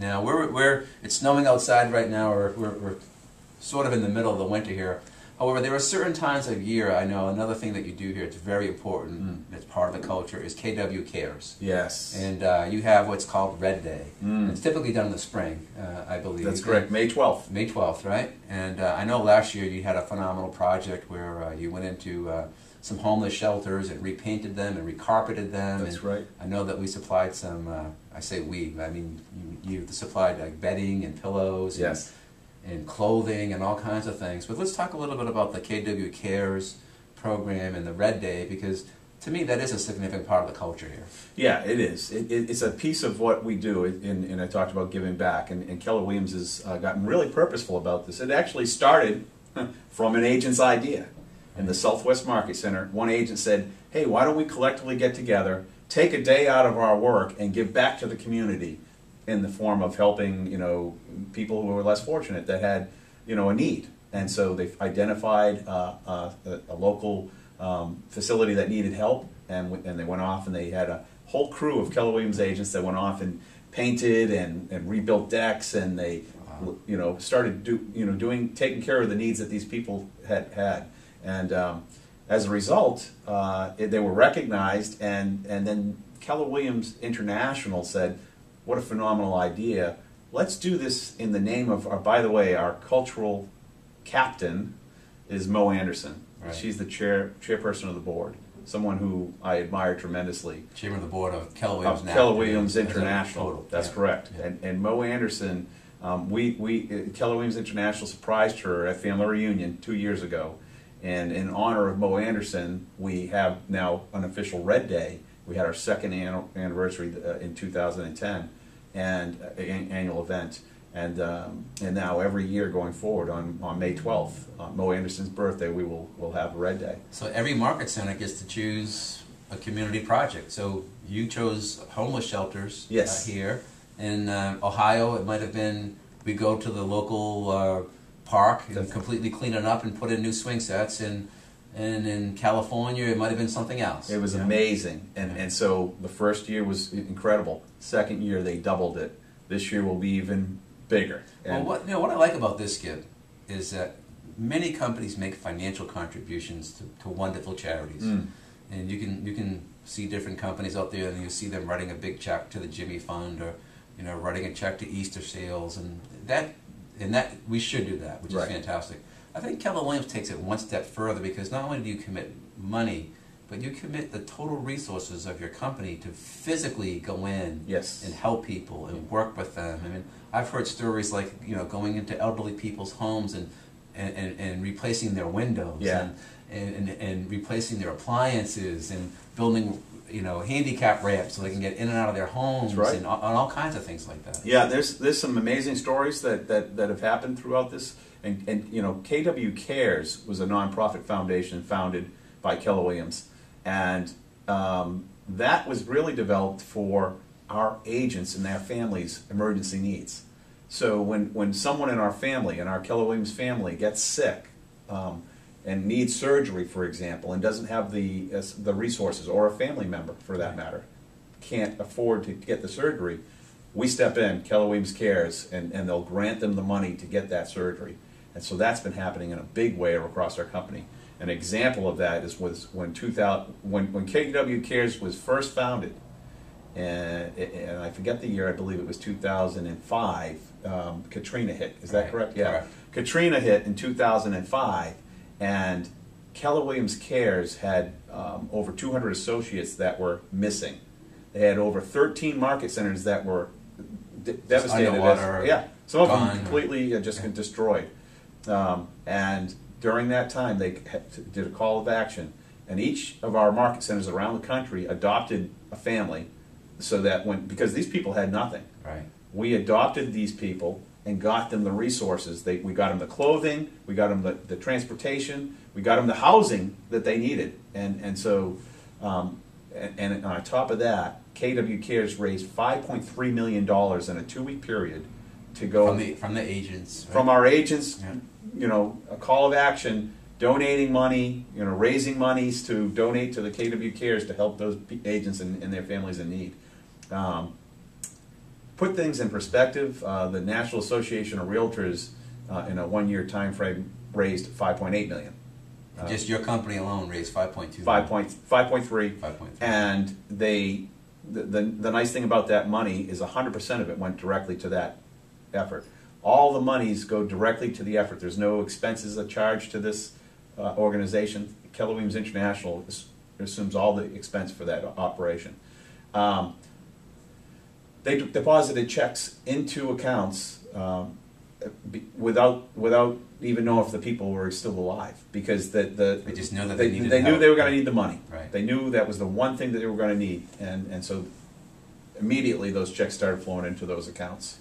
Now it's snowing outside right now, or we're sort of in the middle of the winter here. However, there are certain times of year, I know another thing that you do here, it's very important, it's part of the culture, is KW Cares. Yes. And you have what's called Red Day. It's typically done in the spring, I believe. That's correct, May 12th. May 12th, right? And I know last year you had a phenomenal project where you went into some homeless shelters and repainted them and recarpeted them. That's right. I know that we supplied some, I say we, I mean you supplied like bedding and pillows. Yes. And clothing and all kinds of things. But let's talk a little bit about the KW Cares program and the Red Day, because to me that is a significant part of the culture here. Yeah, it is. It's a piece of what we do, and I talked about giving back, and Keller Williams has gotten really purposeful about this. It actually started from an agent's idea. In the Southwest Market Center, one agent said, hey, why don't we collectively get together, take a day out of our work, and give back to the community in the form of helping, people who were less fortunate that had, a need. And so they've identified a local facility that needed help, and they went off and they had a whole crew of Keller Williams agents that went off and painted and rebuilt decks, and they, started taking care of the needs that these people had. And as a result, they were recognized, and then Keller Williams International said, what a phenomenal idea. Let's do this in the name of, by the way, our cultural captain is Mo Anderson. Right. She's the chairperson of the board, someone who I admire tremendously. Chairman of the board of Keller Williams. Keller Williams International. That's correct. Yeah. And Mo Anderson, Keller Williams International surprised her at family reunion 2 years ago. And in honor of Mo Anderson, we have now an official Red Day. We had our second anniversary in 2010, and annual event, and now every year going forward on May 12th, Mo Anderson's birthday, we'll have a Red Day. So every market center gets to choose a community project. So you chose homeless shelters. Yes. Here in Ohio. It might have been we go to the local park and completely clean it up and put in new swing sets, and in California it might have been something else. It was amazing, and so the first year was incredible. Second year they doubled it. This year will be even bigger. And well, what I like about this, Skip, is that many companies make financial contributions to wonderful charities, and you can see different companies out there, and you see them writing a big check to the Jimmy Fund, or writing a check to Easter Sales, and that we should do that, which is fantastic. I think Keller Williams takes it one step further, because not only do you commit money, but you commit the total resources of your company to physically go in and help people and work with them. I mean, I've heard stories like going into elderly people's homes and replacing their windows and replacing their appliances and building handicap ramps so they can get in and out of their homes, and all kinds of things like that. Yeah, there's some amazing stories that have happened throughout this. And KW Cares was a nonprofit foundation founded by Keller Williams, and that was really developed for our agents and their families' emergency needs. So when someone in our family, in our Keller Williams family, gets sick and needs surgery, for example, and doesn't have the resources, or a family member for that matter can't afford to get the surgery, we step in, Keller Williams Cares, and they'll grant them the money to get that surgery. And so that's been happening in a big way across our company. An example of that is when KW Cares was first founded, and I forget the year, I believe it was 2005, Katrina hit. Is that correct? Yeah. Correct. Katrina hit in 2005, and Keller Williams Cares had over 200 associates that were missing. They had over 13 market centers that were devastated. Some of them completely just destroyed. And during that time, they did a call of action, and each of our market centers around the country adopted a family, so that because these people had nothing, we adopted these people and got them the resources. We got them the clothing, we got them the transportation, we got them the housing that they needed, and so and on top of that, KW Cares raised $5.3 million in a 2-week period to go from the agents, from our agents. A call of action, donating money, raising monies to donate to the KW Cares to help those agents and their families in need. put things in perspective, the National Association of Realtors in a 1-year time frame raised $5.8 million. Just your company alone raised 5.2. 5.3. 5.3. And the nice thing about that money is 100% of it went directly to that effort. All the monies go directly to the effort. There's no expenses charged to this organization. Keller Williams International assumes all the expense for that operation. They deposited checks into accounts without even know if the people were still alive, because They just know that they needed they knew help. they were going to need the money. Right. They knew that was the one thing that they were going to need, and so immediately those checks started flowing into those accounts.